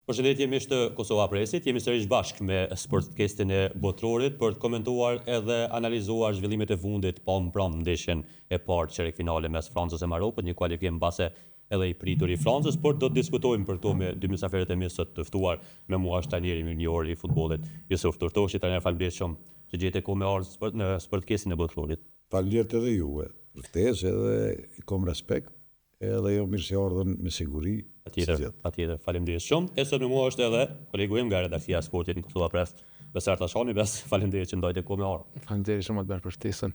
Përshëndetje miq të Kosova Presit, jemi sërish bashkë me Sportcastin e Botrorit për të komentuar edhe analizuar zhvillimet e fundit prom ndeshjen e parë çerekfinale mes Francës e Marokut, një kualifikim mbase edhe i pritur i Francës, por do të diskutojmë për to me dy mysafirët e mi sot të ftuar. Me mua është trajneri mirënjohur i futbollit Jusuf Turtoshi. Trajner, faleminderit shumë që gjete kohë me ardhur në Sportcastin e Botrorit. Faleminderit edhe juve, për ftesë edhe i kam respekt, edhe jo mirë se ardhën me siguri. Patjetër, faleminderit shumë. E sot me mua është edhe kolegu im nga redaksia e sportit në Kosova Press, Besar Tashani. Faleminderit që ndajte kohë me ardhur. Faleminderit shumë Alber për ftesën.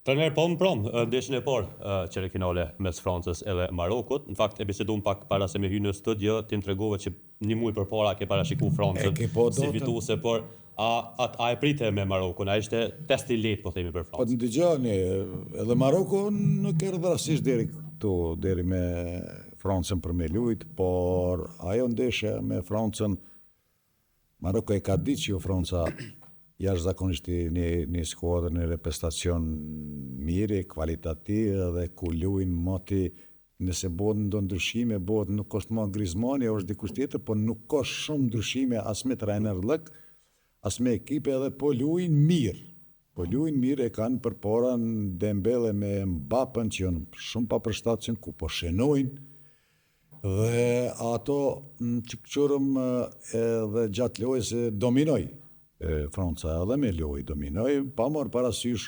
Trajner, prom ndeshjen e parë çerekfinale mes Francës edhe Marokut. Në fakt e biseduam pak para se me hyrë në studio, ti më tregove që një muaj përpara ke parashikuar Francën si fituese, por a e prite me Marokun? A ishte test i lehtë, po themi, për Francën? Po të dëgjoni, edhe Maroku nuk erdhi rastisht deri këtu, deri me Francën për me lujt, por ajo ndeshje me Francën, Maroku e ka ditë që Franca jashtëzakonisht një skuadër, një reprezentacion mirë, kvalitativ, dhe ku luajnë moti, nëse bëhet ndo ndryshime, nuk është më Griezmann, është dikush tjetër, por nuk ka shumë ndryshime as me trajner lëk, as me ekipe, edhe po luajnë mirë. Po luajnë mirë, e kanë përpara Dembele me Mbappën, që janë shumë papërshtatshëm, ku po shenojnë, dhe ato që këqërëm edhe gjatë lojës dominoj. Franca edhe me lojë dominoj, pa marrë parasysh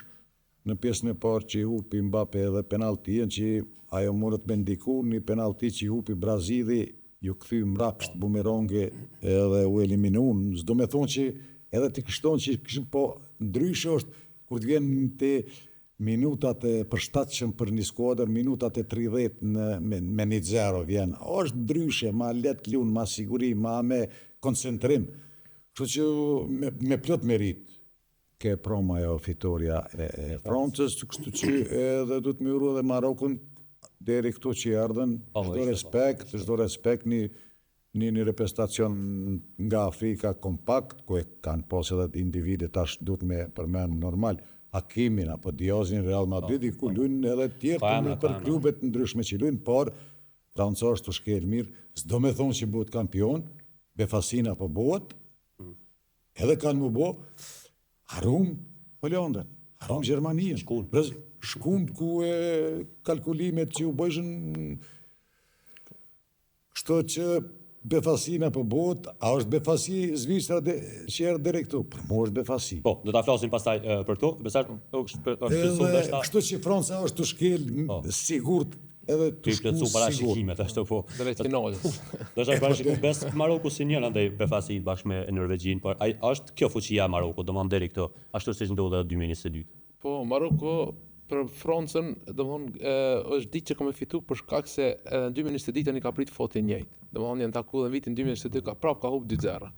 në pjesën e parë që i hupi Mbappe edhe penaltien, që ajo morët me ndiku, një penalti që i hupi Brazili, ju kthy mrapsht bumerange edhe u eliminun. S'do me thonë që edhe të kështon që këshim, po ndryshe është kur të vjen të minutat e përshtatshëm për një skuadër, minutat e 30 me 1-0 vjen. Është ndryshe, ma let lun, ma siguri, ma me koncentrim. Kështu që me plot merit ke prom ajo fitoria e Francës, kështu që edhe du të më uru edhe Marokun deri këtu që i ardhen, çdo respekt, një reprezentacion nga Afrika kompakt, ku e kanë pas edhe individe, tash du të me përmen normal, Hakimin apo Diazin, Real Madrid, ku luajnë edhe tjerë për klubet ndryshme që luajnë, por Franca është të shkel mirë, s'do me thonë që bëhet kampion, befasina po bëhet, edhe kanë më bo, harum Hollandën, harum Gjermanien, shkund ku e kalkulimet që u bëjshën, kështu që befasina për bot, a është befasi Zvicra që erë dhere këtu, për mu është befasi. Po, do ta flasim pastaj për këtu, besar, kështu që Franca është të shkel sigurt, edhe të shku parashikimet, ashtu po. Drejt finalës. Do të parashikim bes Maroku si njëra ndaj befasit bashkë me Norvegjin, por është kjo fuqia e Marokut, domethënë deri këtu, ashtu siç ndodhi në 2022. Po, Maroku për Francën, domethënë është ditë që kam fitu për shkak se në 2022 tani ka prit fotë njëjtë. Domethënë janë takuar në vitin 2022 ka hup 2-0.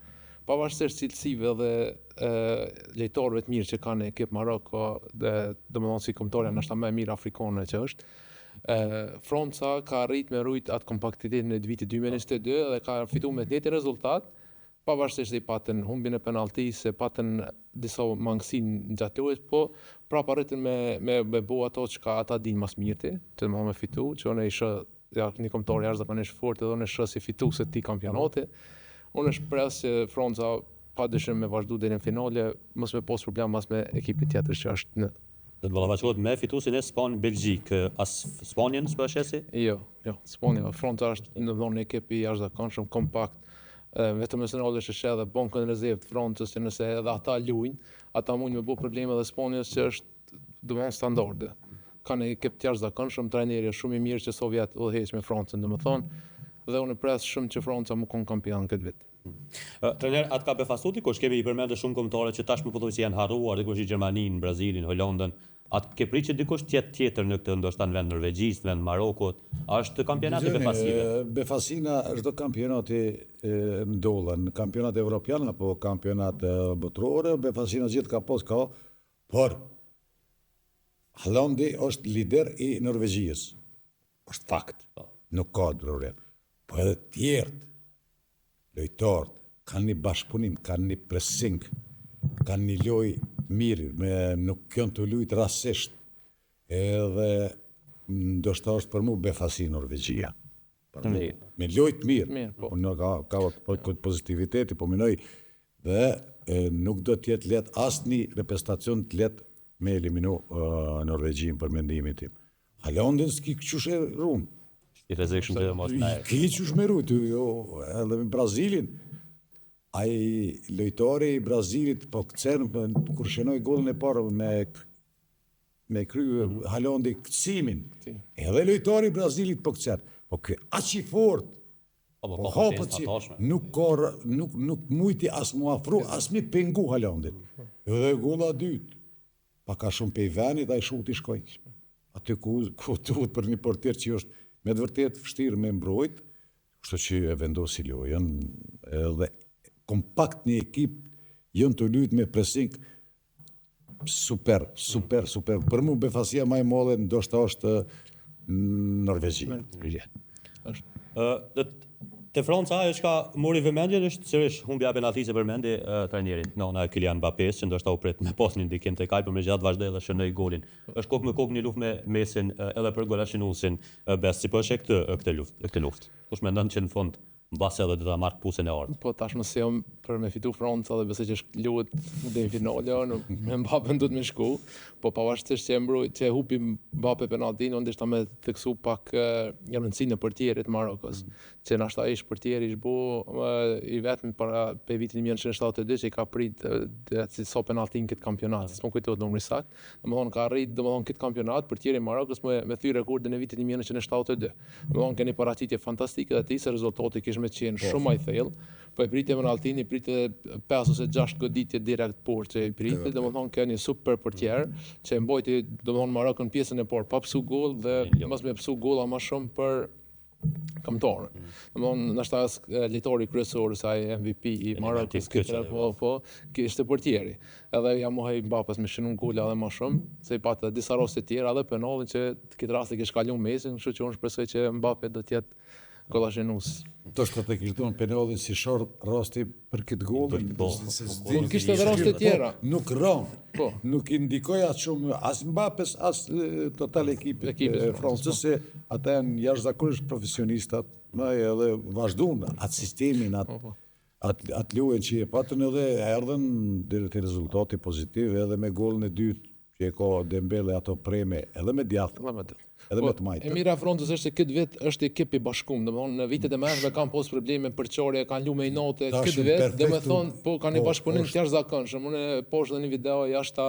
Pavarësisht cilësive dhe lejtorëve të mirë që kanë ekip Maroko, domethënë si kombëtarja ndoshta më e mirë afrikane që është, Franca ka arrit me rujt atë kompaktitetin e vitit 2022 dhe ka fitu me të njëjtin rezultat, pavarësisht se i patën humbjen e penaltisë, patën disa mangësi gjatë lojës, po prapë arritën me bëu ato që ata dinë mas mirë, që më fitu, që unë isha një kombëtar jashtëzakonisht fort edhe unë isha si fituese të kampionati. Unë shpresoj që Franca padyshim me vazhdu deri në finale, mos me pas problem mas me ekipin tjetër që është në. Do të ballafaqohet me fituesin e Belgjik, as Spanjen s'po shesi? Jo, Spanja, Franca është në ekip i jashtëzakonshëm, kompakt. Vetëm nëse ndodhesh është edhe bankën e rezervë të Francës, që nëse edhe ata luajnë, ata mund me bëj probleme edhe Spanjës që është domosdoshmë standarde. Kanë ekip të jashtëzakonshëm, trajneri është shumë i mirë që Sovjet udhëheq me Francën, domethënë, dhe unë pres shumë që Franca më kon kampion këtë vit. Trajner, atë ka befasu ti, kush kemi i përmendë shumë kombëtare që tashmë po thonë se janë harruar, dikush i Gjermaninë, Brazilin, Hollandën. Atë ke prit që dikush tjetër në këtë, ndoshta në vend Norvegjisë, në vend Marokut, është kampionati befasive. Befasina çdo kampionati ndodhen, kampionat evropian apo kampionat botror, befasina gjithë ka pas ka, por Hollandi është lider i Norvegjisë. Është fakt. Nuk ka problem. Po edhe tjerët lojtarët kanë një bashkëpunim, kanë një pressing, kanë një lojë mirë, nuk kanë të lujtë rastësisht. Edhe ndoshta është për mu befasi Norvegjia. Me lojt mirë. Mirë, po. Unë ka pozitiviteti, po minoj dhe nuk do t'jetë let asnjë reprezentacion të let me eliminu Norvegjin për mendimin tim. Holandën s'ki qysh e runë. I rrezikshëm të mos na. Ki qysh me rujtë, edhe me Brazilin. Ai lojtari i Brazilit po këcen kur shënoi gollin e parë me kry Holandi kësimin. Edhe lojtari i Brazilit po këcen. Po ky aq i fortë. Po hapët që nuk mujti as mu afru, as mi pengu Holandit. Edhe golla dytë. Pa ka shumë pe i venit, a i shuti shkoj. Aty ku duhet për një portier që është me të vërtet vështirë me mbrojt, kështu që e vendosi lojën, edhe kompakt një ekip, jënë të luajtë me pressing super. Për mu befasia ma e madhe ndoshta është Norvegji. Te Franca ajo çka mori vëmendjen është sërish humbja penaltise për mendje trajnerit. Nona e Kylian Mbappés që ndoshta u pret me pas një ndikim tek ai, por megjithatë vazhdoi dhe shënoi golin. Është kokë me kokë një luftë me Mesin edhe për golashinusin Best. Si po është këtë luftë. Kush mendon që në fund mbas edhe do ta marrë pusën e ardhmë. Po tash mëse jam për me fitu Franca dhe besoj që luhet deri në finale, me Mbappé duhet me shku, po pavarësisht që e mbroj që e hupi Mbappé penaltin, ndoshta me theksu pak rëndësinë e portierit Marokos, që nashta ish portieri ish bu i vetëm para pe vitin 1972 që i ka prit si so penaltin këtë kampionat, s'po kujtohet numri sakt. Domethënë ka arrit këtë kampionat portieri i Marokos me thy rekordin e vitit 1972. Domethënë keni paraqitje fantastike dhe atij se rezultati kish me qenë shumë i thellë, po e pritje Ronaldinho, i pritje 5 ose 6 goditje direkt poshtë, i pritje, domethënë ka një super portier që e mbajti domethënë Marokën pjesën e parë pa psu gol dhe mos me psu golla më shumë për kamtorë. Domethënë nashta lojtari kryesor sa MVP i Marokës po kishte portieri. Edhe ja mohoi Mbappés me shënun gola edhe më shumë, se i patë disa raste të tjera edhe penallin që këtë rast e kish kaluar Mesin, kështu që unë shpresoj që Mbappé do të jetë gollazhenus. Do shta të kishtë donë penallin si short rasti për këtë gollin. Nuk kishte edhe raste tjera. Nuk nuk indikoj atë shumë as Mbappés, as total ekipit Francës, se ata janë jashtëzakonisht profesionistat, edhe vazhduan atë sistemin, atë luajën që e patën edhe erdhen deri te rezultati pozitiv edhe me gollin e dytë që e ka Dembele ato preme edhe me djathtë. Edhe me të majtë. E mira Francës është se këtë vit është ekip i bashkuar, domethënë në vitet e mëdha kanë pas probleme për çorje, kanë luajtur me inote këtë vit, domethënë po kanë një bashkëpunim të jashtëzakonshëm. Unë poshtë në një video jashtë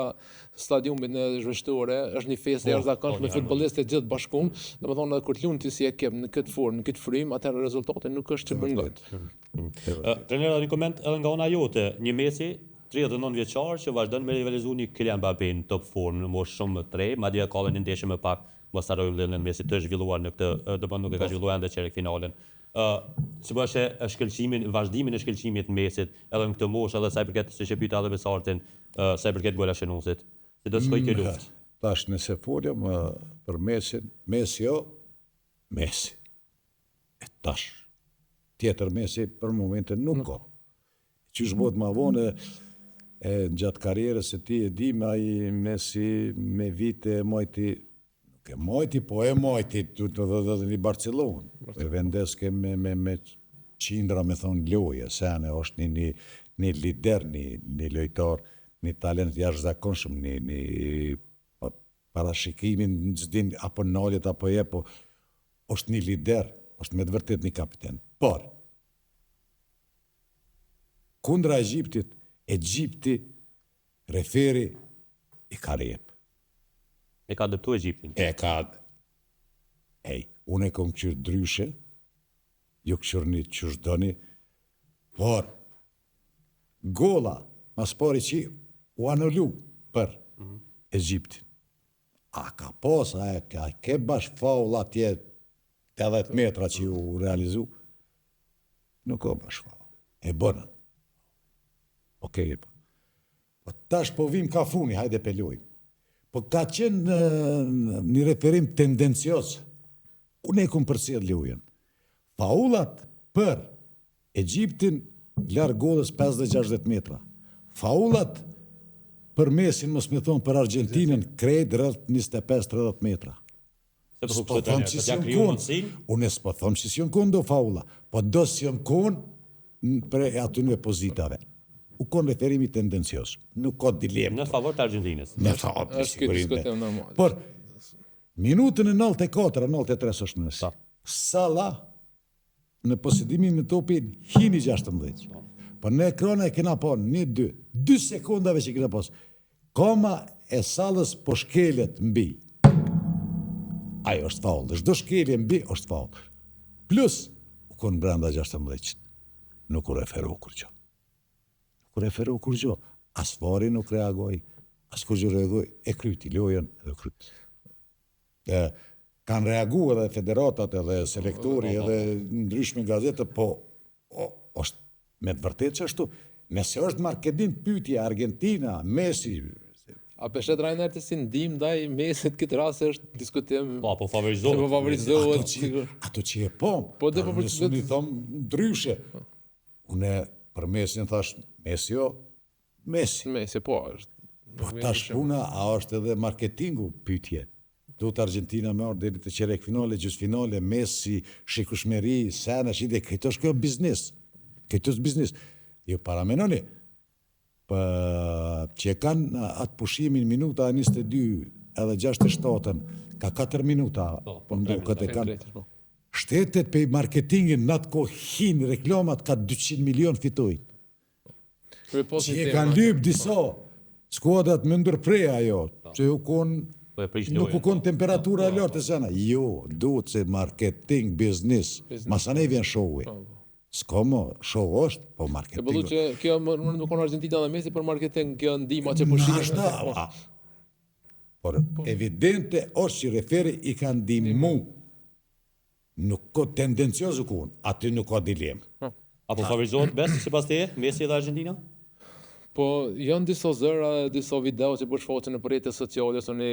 stadiumit në Zhveshture, është një festë jashtëzakonshme me futbollistë të gjithë bashkuar, domethënë kur luan ti si ekip në këtë formë, në këtë frym, atëherë rezultati nuk është që bën got. Trajneri një koment edhe nga ona jote, një Messi 39 vjeçar që vazhdon me rivalizu një Kylian Mbappé në top formë në moshë shumë të re, madje ka një ndeshje më pak mos harrojmë lidhjen Messi të zhvilluar në këtë, domethënë nuk e ka zhvilluar ende çerek finalen. Si po është shkëlqimin, vazhdimin e shkëlqimit të Messit edhe në këtë moshë, edhe sa i përket siç e pyeta edhe Besartin, sa i përket golashenusit. Si do të shkojë kjo luftë? Tash nëse folëm për Messin, Messi. E tash tjetër Messi për momentin nuk ka. Qysh bëhet më vonë gjatë karrierës së tij e di me ai Messi me vite mojti, po e mojti dhe një Barcelonë. E vendeske me qindra me thonë loje, sene është një lider, një lojtar, një talent jashtëzakonshëm, një parashikimin në zdin apo naljet apo po është një lider, është me të vërtet një kapiten. Por, kundra Egjipti referi i ka rep. E ka dëptu Egjiptin. Unë e kom qyrë dryshe, ju këshërni që shdoni, por gola, mas pari që u anullu për Egjiptin. A ka pos, a ke bash faul atje 80 metra që ju realizu? Nuk ka bash faul. E bënën. Okej, po tash po vim ka funi, hajde pelojmë. Po ka qenë një referim tendencios. Unë e kom përcjell lojën. Faullat për Egjiptin larg gollës 50-60 metra. Faullat për Mesin, mos me thonë për Argentinën, krejt rreth 25-30 metra. S'po thom që si jam kun, unë s'po thom që si jam kun do faula, po do si jam kun për atyre pozitave. U kon referimi tendencios, nuk ka dilemë. Në favor të Argentinës. Në favor të Është ky diskutim normal. Por minutën e 94, 93 është nësë. Sala në posedimin në topin hini 16. Por në ekrona e kena po 2 sekundave që kena pos. Koma e Salës po shkelet mbi. Ajo është faul. Çdo shkelje mbi është faul. Plus u kon brenda 16. Nuk u referu kur gjë. Kur referu kur gjë. As vari nuk reagoi, as kur gjë reagoi, e kryti lojën edhe kryti. Kanë reagu edhe federatat edhe selektori edhe ndryshme gazetë, po është me të vërtetë që ashtu. Nëse është marketing pyetja Argentina, Messi, A peshet Rainer të si ndim ndaj Mesit këtë rast është diskutim. Po favorizohet. Po favorizohet. Ato që e po dhe po nësë një thomë ndryshe. Une për Mesin thash, Messi jo, Messi. Messi, po është. Po tash puna, a është edhe marketingu pyetje. Duhet Argentina me orë deri të qerek finale, gjysmë finale, Messi, shikueshmëri, sena, shide, këto është kjo biznes. Këto është biznes. Jo paramenoni, që e kanë atë pushimin minuta 22 edhe 67-ën, ka 4 minuta, këtë e kanë. Shtetet për marketingin në atë kohë hinë reklamat ka 200 milion fitojnë. Që e kanë lypë disa skuadrat më ndërprej ajo, që nuk u konë temperatura e lartë e sena. Jo, duhet se marketing, biznis, masane vjen show-i. S'ka më, show është, po marketing. E bëllu që kjo nuk konë Argentina dhe Messi për marketing, kjo ndima që pushinë. Por evidente është që referi i kanë ndimu. Nuk ka tendencioz u kun, aty nuk ka dilemë. Apo favorizohet best, sipas teje, Messi dhe Argentina? Po, janë disa zëra, disa video që bësh faqen në rrjetet sociale, unë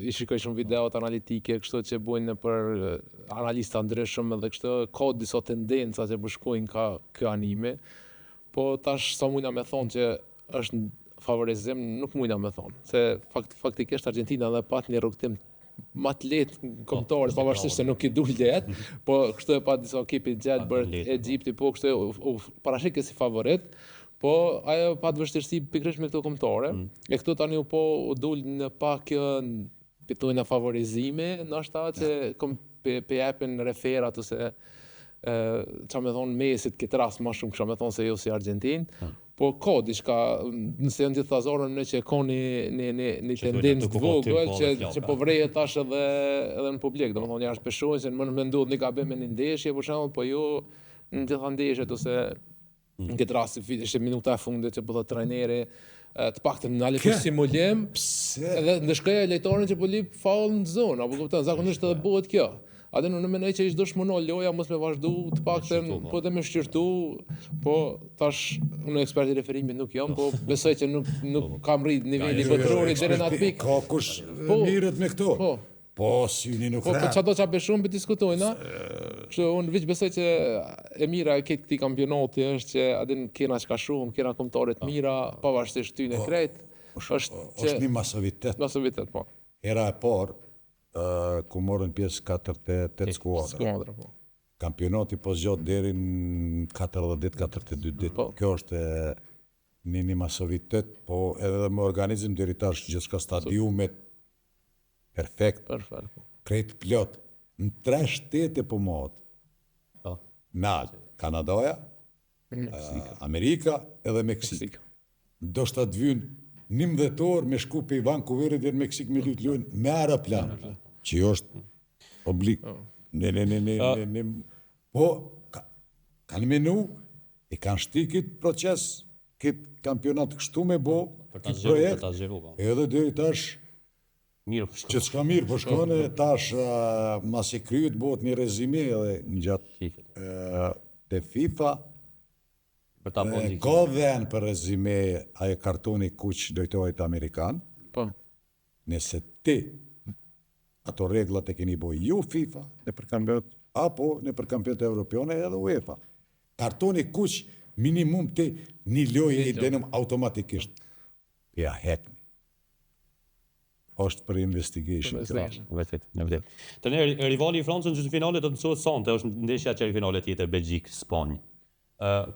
i shikoj shumë videot analitike, kështu që bujnë për analista ndryshëm edhe kështu, ka disa tendenca që bëshkojnë ka kë anime, po tash sa mujna me thonë që është favorizim, nuk mujna me thonë, se faktikisht Argentina dhe pat një rrugtim ma të letë kombëtarë, pavarësisht se nuk i dul letë, po kështu e pa disa ekipi gjatë bërë Egjipti, po kështu u parashike si favorit, po ajo pa të vështirësi pikërisht me këto kombëtare. E këtu tani u dul në pak pitojnë favorizime, ndoshta që pe japin referat ose çfarë më thon Mesit këtë rast më shumë, kisha më thon se jo si Argentinë. Po ka diçka, nëse janë gjithë thazorën në që ka një tendencë të vogël që po vrehet tash edhe në publik, domethënë jashtë peshojnë se më mendohet një gabim me një ndeshje për shembull, po jo në gjitha ndeshjet ose në këtë rast ishte minuta e fundit që po thotë trajneri të paktën në alë simulim edhe ndeshkoja lejtorin që po lip faul në zonë, apo kupton, zakonisht edhe bëhet kjo. Atë në mendoj që ishte do shmono loja mos me vazhdu të paktën po të më shqyrtu, po tash unë ekspert i referimit nuk jam, po besoj që nuk kam rrit niveli botrori deri në atë pikë. Ka kush mirët me këto. Po, syni nuk ra. Po, çdo çfarë shumë për diskutojna. Kështu unë veç besoj që e mira e këtij kampionati është që adin kena çka shumë, kena kombëtare të mira, pavarësisht ty në krejt. Është një masovitet. Masovitet, po. Era e parë ku morën pjesë 48 skuadra. Po. Kampionati po zgjat deri në 40-42 ditë. Kjo është një masovitet, po edhe me organizim deri tash gjithçka stadiumet perfekt, krejt plot, në 3 shtete po mod. Nalë, Kanadaja, Amerika edhe Meksik. Do shta të vynë 19 orë me shku pe i Vancouverit dhe në Meksik me lutë lujnë me aeroplan, që jo është oblik. Po, kanë menu, i kanë shti këtë proces, këtë kampionat kështu me bo, këtë projekt, edhe dhe i tash, që të shka mirë, po shkone tash mas i kryet bot një rezime edhe një gjatë të FIFA ka dhenë për rezime aje kartoni kuq dojtojt Amerikan nëse ti ato reglat e keni boj ju FIFA në për kampionat apo në për kampionat Evropiane edhe UEFA kartoni kuq minimum ti një loje i denëm automatikisht ja hekni është për investigation. Në vërtet. Trajneri, rivali i Francës në gjysmëfinale do të mësohet sonte, është ndeshja çerfinale tjetër Belgjik-Spanjë.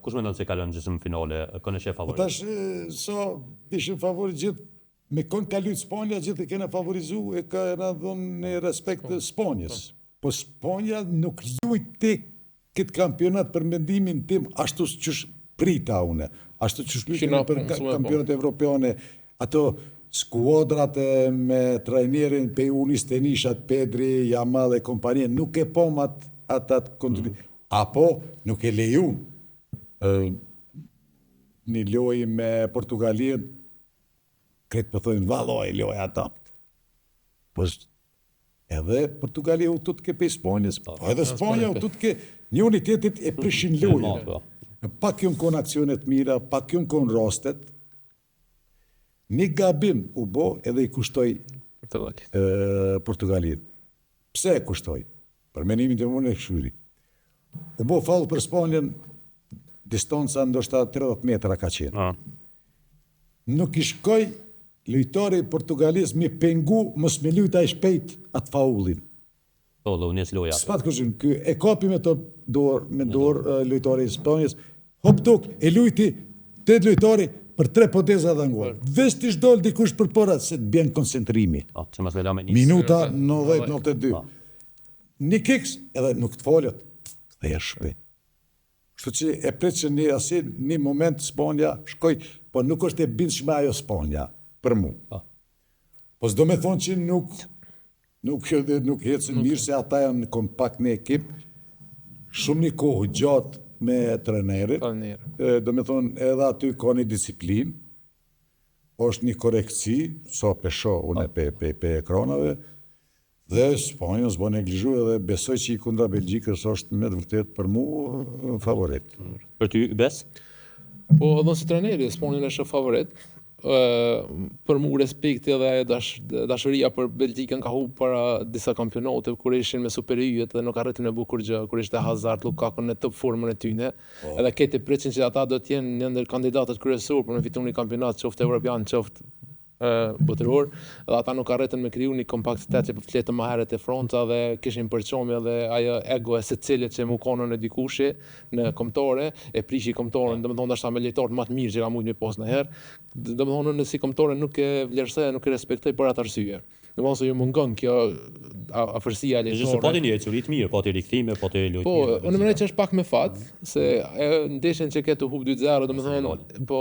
Kush mendon se kalon në gjysmëfinale? Kënë shef favorit? Tash ishin favorit gjithë, me kënë ka luajtur Spanja, gjithë e kena favorizu, e ka na dhënë në respekt të Spanjës. Po Spanja nuk luajti këtë kampionat për mendimin tim ashtu që prita une, ashtu që luajti për kampionat evropiane, ato skuadrat me trajnerin pe unis tenishat, Pedri, Yamal e kompanie, nuk e pom atë kontribut. Apo nuk e lejun një loj me Portugalin, kretë përthojnë, valoj loj ata. Po edhe Portugalia u tutke pe Spanjës, edhe Spanja u tutke një unitetit e prishin lojë. Pak jënë kon aksionet mira, pak jënë kon rastet, një gabim u bo edhe i kushtoj Portugalit. Pse e kushtoj? Për menimin të mune e këshyri. U bo falë për Spanjën, distanca ndoshta 30 metra ka qenë. Nuk i shkoj lujtari Portugalis mi pengu, mos me lujta i shpejt atë faullin. Po, dhe unes loja. S'pat këshin, e kapi me dorë lujtari i Spanjës, hop tuk, e lujti 8 lujtari për 3 poteza dhe nguar. Vesh t'i shdol dikush për porat, se të bjen koncentrimi. Minuta 90-92. Një kiks, edhe nuk të folët, dhe e shpejt. Kështu që e pretë që një moment Spanja shkoj, po nuk është e bindshme ajo Spanja, për mu. Po s'do me thonë që nuk hecën mirë, se ata janë kompakt në ekip, shumë një kohë gjatë me trenerit, do me thonë edhe aty ka një disiplin, është një korekci, so pesho une pe ekranave, dhe Spanja s'bo neglizhu edhe besoj që i kundra Belgjikës është me të vërtet për mu favorit. Për ty, Bes? Po, edhe si treneri, Spanjën është favorit. Për mu respekti edhe dashuria për Belgjikën ka hu para disa kampionate, kur ishin me superijet dhe nuk arritën e bukur gjë, kur ishte Hazard, Lukaku në top formën e tyne. Edhe kete preqin që ata do t'jenë një ndër kandidatët kryesor për me fitu një kampionat, qoftë evropian, qoftë botëror, dhe ata nuk arritën me kriju një kompaktitet që për fletë më herët e Franca dhe kishin përqomja dhe ajo ego e secilit që mu konën e dikushi në kombëtare, e prishi kombëtaren, dhe më thonë dashta me lejtarët më të mirë që ka mujtë me pas në herë, dhe më thonë nësi kombëtare nuk e vlerësej, nuk e respektoj për atë arsye. Dhe më thonë se ju mungon kjo afërsia e lejtarët. Se pati një ecurit mirë, pati rikthime, pati lojt mirë. Po, unë mendoj që është pak me fat, se ndeshjen që ketë hub 2-0, domethënë, po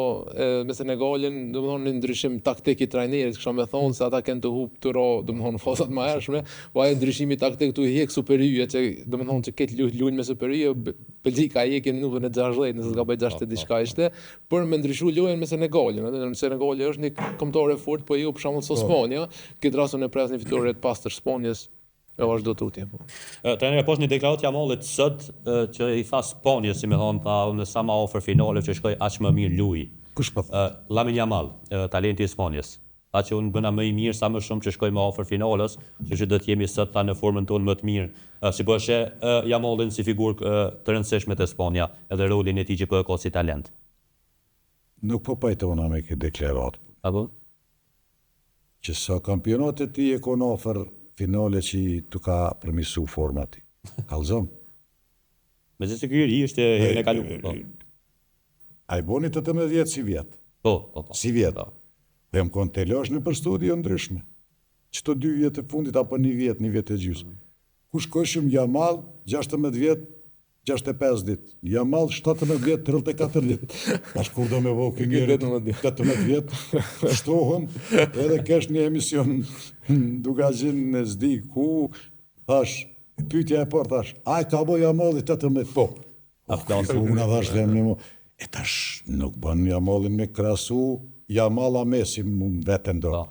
me Senegalin, domethënë në ndryshim taktik i trajnerit, kisha me thonë se ata kanë të hub të ro, domethënë fazat më hershme, po ai ndryshimi taktik tu i hek superyje, që domethënë që ketë luajnë me superyje, Belgjika i hekin minutën e 60, nëse ka bëj 60 diçka ishte, për me ndryshu lojën me Senegalin, në Senegali është një kombëtare fort, po jo për shembull so Spanja, këtë rastin e pres një fitore të pastër Spanjës. E vazhdo tutje. Trajneri, poshtë një deklaratë Yamallit sot që i tha Spanjës, si me thonë, tha unë sa ma ofër finale që shkoj aq më mirë luj. Kush po? Lamine Yamal, talenti i Spanjës. Tha që unë bëna më i mirë sa më shumë që shkoj më ofër finalës, që do të jemi sot ta në formën tonë më të mirë. Si po she Yamallin si figurë të rëndësishme të Spanja, edhe rolin e tij që po e ka si talent. Nuk po pajtona me këtë deklaratë. Apo? Që sa kampionatet ti e kon ofër finale që tu ka përmisu formati. Kalzom. Me zë se kjo i është herën e kaluar. A i boni 18 si vjetë. Po. Si vjetë. Dhe më konë telosh në për studio ndryshme. Qëto 2 vjetë e fundit, apo 1 vjetë e gjysë. Kush këshëm Yamal, 16 vjetë, 65 ditë. Yamal, 17 vjetë, 34 ditë. Ashtë kur do me vohë këngjerit, 18 vjetë, shtohëm, edhe kesh një emision duka gjinë në zdi ku, thash, pytja e por, thash, aj ka bo Yamal i 18, po. Unë thash dhe më, e tash nuk bën Yamalin me krasu, Yamal a Messi më vetën do.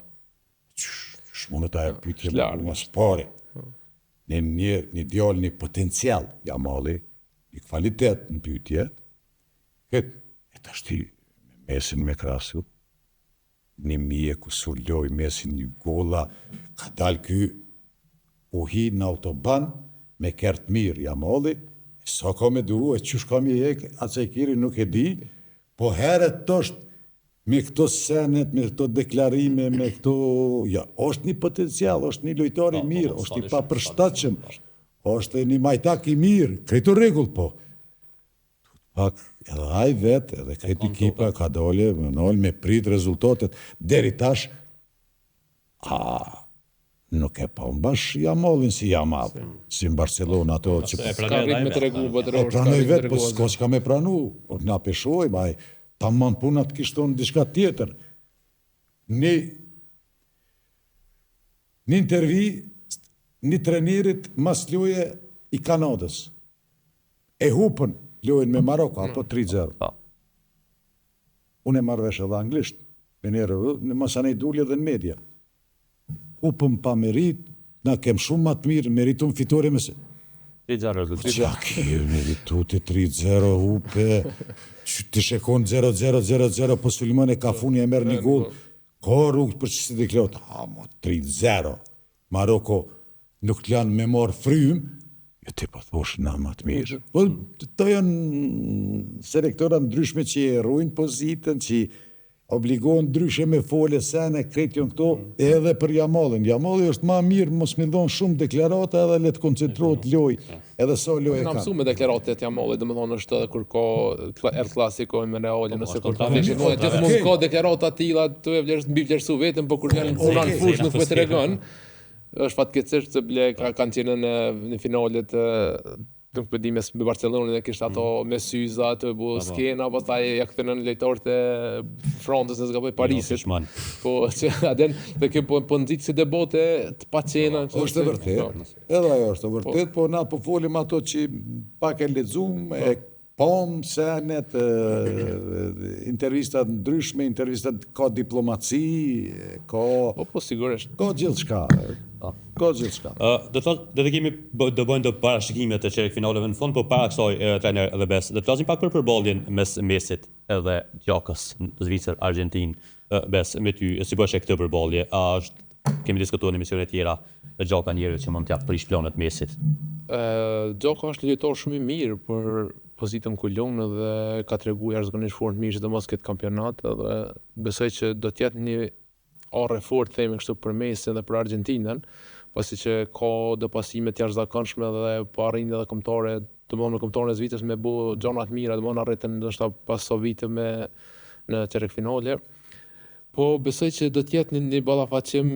Shmonë ta e pytje më spari. Një djallë, një potencial, Yamali, një kvalitet në pytje, këtë, e të ashti Mesin me krasu, një mije ku sulloj Mesin një gola, ka dalë ky uhi në autoban, me kertë mirë Yamali, sa ka me duru, e qysh ka mi hek, atë se i kiri nuk e di, po heret të është me këto senet, me këto deklarime, me këto... Ja, është një potencial, është një lojtar i mirë, është i papërshtatshëm, është një majtak i mirë, krejtë rregull, po. Pak, edhe aj vetë, edhe krejtë ekipa ka dole, me prit rezultatet, deri tash, nuk e pa mbash Jamallin si Jamal, si në Barcelona ato që... Ka rrit me të regu, E pranoj vetë, po s'ko që ka me pranu, na peshojmë, aj, ta man punat kishton diçka tjetër. Një intervi, një trenerit mas loje i Kanadës. E hupën lojën me Maroko, apo 3-0. Unë e marrë vesh edhe anglisht, me njerë, në masanej dulje dhe në media. Hupëm pa merit, na kem shumë matë mirë, meritun fitore me se. 3-0 rezultat. Qa ke meritu të 3-0 hupe, që të shekon 0-0, po Suliman e Kafuni e merë një gol, ka rrugë për që si dhe klot, mo 3-0, Maroko nuk të janë me marë frym, jo ti po thosh na matë mirë. Po të janë selektora ndryshme që e rrujnë pozitën, që obligohen ndryshe me fole sene, kretion këto, edhe për Jamallin. Jamalli është ma mirë, mos me dhonë shumë deklarata edhe le të koncentrohet loj, edhe sa loj e Në ka. mësu me deklaratet Jamalli, dhe më thonë është edhe kur ka El Clasico me Realin, nëse kur ka veshë, gjithmonë ka deklarata tilla, të e mbi vlerësu vetëm, po kur janë puna në fushë nuk me të regon, është fatkeqësisht se ble kanë qenë në finalet nuk për di me Barcelonën e kishtë ato me syza, të bu skena, pastaj ja këtënën lejtarët e Francës në zgaboj Parisit. Po, që aden, dhe kjo po nëzitë si debate të pa qena. Është e vërtet, edhe ajo është e vërtet, po na po folim ato që pak e lexuam, e pom, senet, intervistat ndryshme, intervistat ka diplomaci, ka... Po, sigurisht. Ka gjithë shka. Ka gjithë shka. Do të kemi do bëjnë do parashikimet të çerkfinaleve në fund, po para kësaj trajner edhe bes. Do të flasim pak për përballjen mes Mesit edhe Gjakës në Zvicër Argentinë. Bes me ty, si bësh këtë përballje? Kemi diskutuar në emisione tjera Gjaka njerëz që mund t'jap prish planet Mesit. Gjaka është lojtar shumë i mirë për pozitën ku lun dhe ka treguar jashtëzakonisht fort mirë sidomos këtë kampionat dhe besoj që do të jetë një orë fort themi kështu për Mesin dhe për Argentinën, pasi që ka do pasime të jashtëzakonshme dhe po arrin edhe kombëtare, domthonë me kombëtarën e Zvicrës me bu gjona të mira, domthonë arritën ndoshta pas so vite në çerkfinale. Po besoj që do të jetë një ballafaqim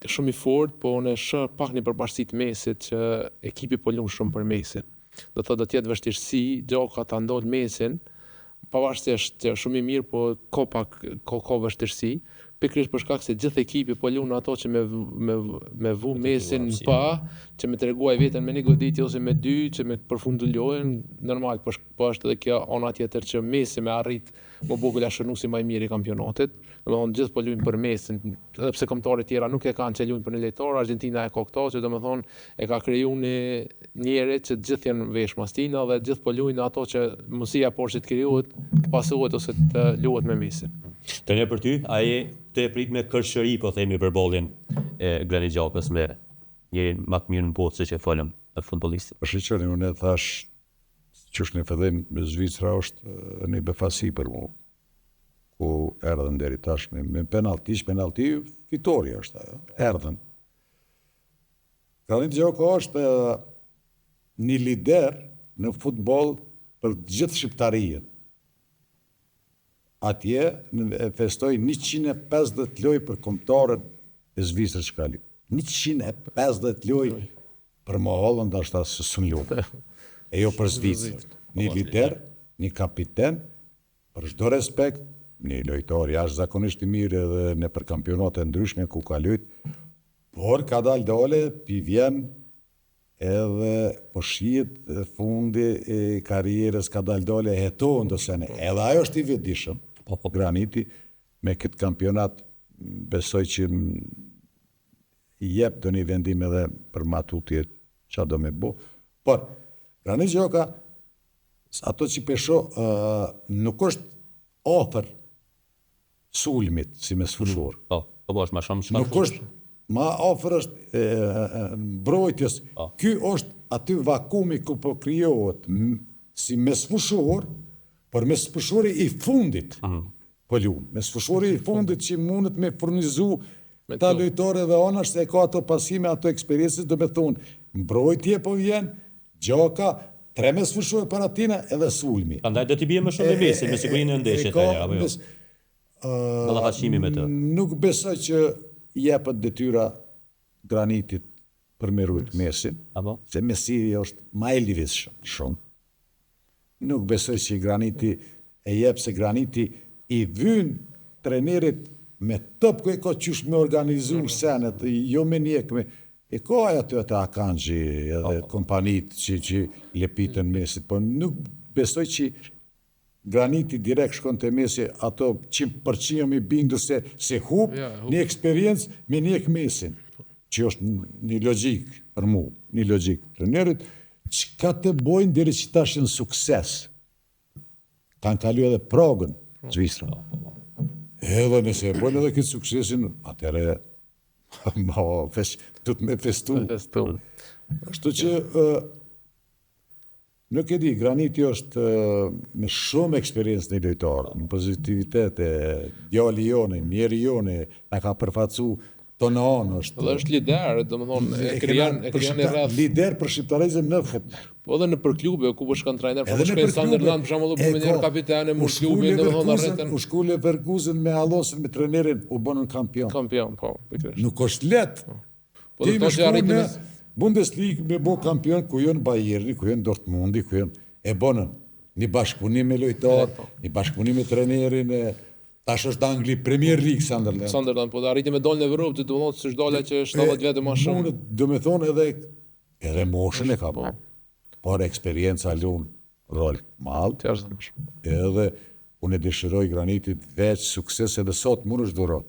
shumë i fort, po unë shoh pak një përparësi të Mesit që ekipi po lun shumë për Mesin. Do të jetë vështirësi, Gjaka ta ndol Mesin, pavarësisht që shumë i mirë, po ka vështirësi, pikërisht për shkak se gjithë ekipi po lun ato që me vu Mesin pa, që me treguaj veten me një goditje ose me dy, që me përfundu lojën, normal, po është edhe kjo ona tjetër që Mesi me arrit më bukur lashënuesi më i mirë i kampionatit. Domethënë gjithë po luajnë për Mesin, edhe pse kombëtarët tjera nuk e kanë që luajnë për një lojtar, Argentina e ka këto, që domethënë e ka krijuar një njerëz që gjithë janë vesh mastina dhe gjithë po luajnë ato që mundësia poshtë të krijohet, pasohet ose të luhet me Mesin. Trajner për ty, ai të prit me kërshëri, po themi përballjen e Granit Gjakës me njërin më të mirë në botë siç e folëm e futbollistit. Po shiqoni, unë e thash që është në fillim Zvicra është një befasi për mu, ku erdhen deri tash me penalti fitore është ajo, erdhen. Granit Gjaka është një lider në futboll për gjithë shqiptarinë. Atje festoj 150 loj për kombëtarët e Zvicrës që ka luajtur. 150 loj për Mohollën, dashta se sun luajtur. E jo për Zvicrën. Një lider, një kapiten, për çdo respekt, një lojtar jashtëzakonisht i mirë edhe në për kampionate ndryshme ku ka luajtur, por ka dalë dole, pi vjen edhe po shihet fundi e karrierës ka dalë dole hetohen do sene. Edhe ajo është i vetëdijshëm. Graniti me këtë kampionat besoj që i jep do një vendim edhe për matutje që do me bo. Por, Granit Gjaka, ato që pesho, nuk është ofër sulmit si me sfullur. Nuk është, ma ofër është mbrojtjes. Ky është aty vakumi ku po krijohet si me sfushur, por me sfëshuri i fundit, po lumë, me sfëshuri i fundit që mundet me furnizu ta lojtore dhe anash se e ka ato pasime, ato eksperiencës, do me thonë, mbrojtje po vjen, gjaka, 3 me sfëshuri para tina edhe sulmi. Prandaj do t'i bie më shumë me Mesin, me sigurinë e ndeshjet apo jo. Ballafaqimi me të. Nuk besoj që jepet detyra Granitit për me rujt Mesin, Apo? se Mesi është ma e lëvizshëm shumë. Nuk besoj që Graniti e jep se Graniti i vyn trenerit me top ku e ka qysh me organizu në senet, jo me njekme. E ka ato të Akanxhi edhe kompanit që lepitën Mesit, po nuk besoj që Graniti direkt shkon të Mesi, ato 100% mi bindu se hup një eksperiencë me njek Mesin, që është një logjik për mu, një logjik trenerit, çka të bojnë deri që tashin sukses. Kanë kalu edhe Pragën, Zvicra. Edhe nëse e bojnë edhe këtë suksesin, atëre du të me festu. Kështu që nuk e di, Graniti është me shumë eksperiencë në lojtarë, në pozitivitet, djali jone, njeri jone, na ka përfacu tonë është. Dhe është lider, do më thonë, e krijan i rreth. Lider për shqiptarizëm në futboll. Po edhe në për klube, ku po shkon trajner, po shkon Sunderland, për shembull, po mënyrë kapitane, mu klubin, do më thonë arritën. U shku Leverkusen me Alonso me trenerin, u bënën kampion. Kampion, po, pikërisht. Nuk është lehtë. Po do të thotë arritën në Bundesliga me bo kampion, ku janë Bayerni, ku janë Dortmundi, ku janë e bënën një bashkëpunim me lojtar, një bashkëpunim me trenerin, tash është Angli, Premier League Sunderland. Sunderland, po da arriti me dalë në Evropë, të thotë se s'dala që 70 vete më shumë. Do me thonë edhe moshën e ka po. Por eksperienca lun rol malë. Edhe unë e dëshiroj Granitit veç sukses edhe sot mund është durot.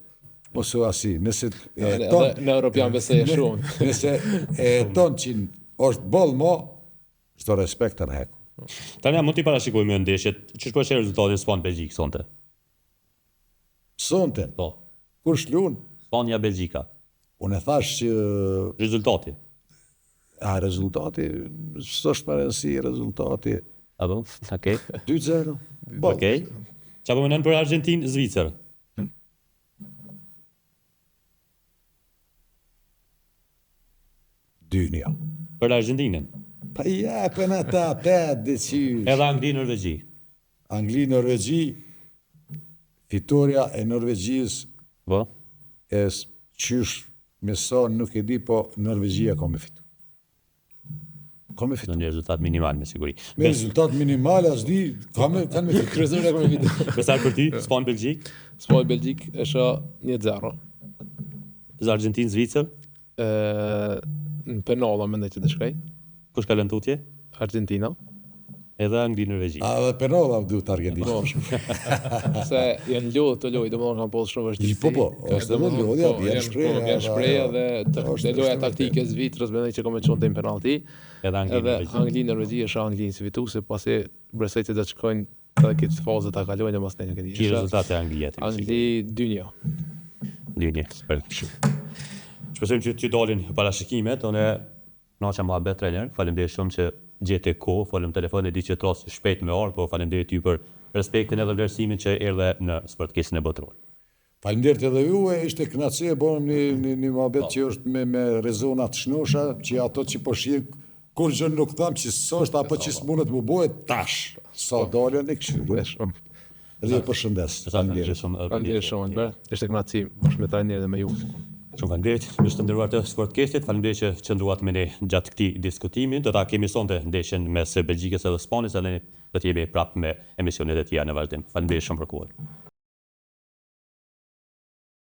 Ose asi, nëse në Europian besoj shumë. Nëse e ton që është boll mo, çdo respekt të rheku. Tani mund t'i parashikojmë ndeshjet, ç'është po rezultati Span-Belgjik sonte? Sonte. Po. Kur shlun? Spanja-Belgjika. Unë e thash që Rezultati. Rezultati s'është më rëndësi rezultati. Apo, okay. 2-0. Okej. Çfarë mendon për Argentinë-Zvicër? Dynja. Për Argentinën. Pa japën ata 8 decysh. Edhe Angli-Norvegji. Angli-Norvegji, fitoria e Norvegjisë Po. e qysh me son nuk e di, po Norvegjia ka me fitu. Ka me fitu. Në një rezultat minimal me siguri. Me rezultat minimal, as di, kanë me fitu. Kryesore ka me fitu. Besar për ti, Span-Belgjik, Spanja-Belgjik është 1-0. Argentinë-Zvicër, Në penalla mendoj që të shkoj. kush ka lënë tutje? Argentina. Edhe Angli-Norvegji. A dhe penalla duhet Argentina. Se janë lodhë të lojë, domethënë kanë posë shumë vështirësi. Po, është edhe lodhja, vjen shpreha. Vjen shpreha dhe loja taktike e Zvitrës mendoj që ka me çonte në penallti. Edhe Angli-Norvegji. Angli-Norvegji është Angli si fituese, pasi besoj se do të shkojnë edhe këtë fazë ta kalojnë mos ne nuk e di. Ki rezultate Anglijat? Angli 2-1. Linje, super. Shpresojmë që t'ju dalin parashikimet, unë naqa Mohabet trener, faleminderit shumë që gjete kohë, folëm telefon e di që tros shpejt me orë, po faleminderit ju për respektin edhe vlerësimin që erdhe në Sportkesin e botëror. Faleminderit edhe ju, ishte kënaqësi e bëhem një mohabet që është me rezona të shnosha, që ato që po shihin kur gjë nuk tham që s'është apo që s'mundet më bëhet tash. Sa dalën e kështu. Dhe përshëndes. Faleminderit shumë. Faleminderit shumë. Ishte kënaqësi bashkëmetari edhe me ju. Shumë faleminderit, miq të nderuar të Sportkesit, faleminderit që qëndruat me ne gjatë këtij diskutimi. Do ta kemi sonte ndeshjen mes Belgjikës edhe Spanjës, edhe do të jemi prapë me emisionet e tjera në vazhdim. Faleminderit shumë për kohën.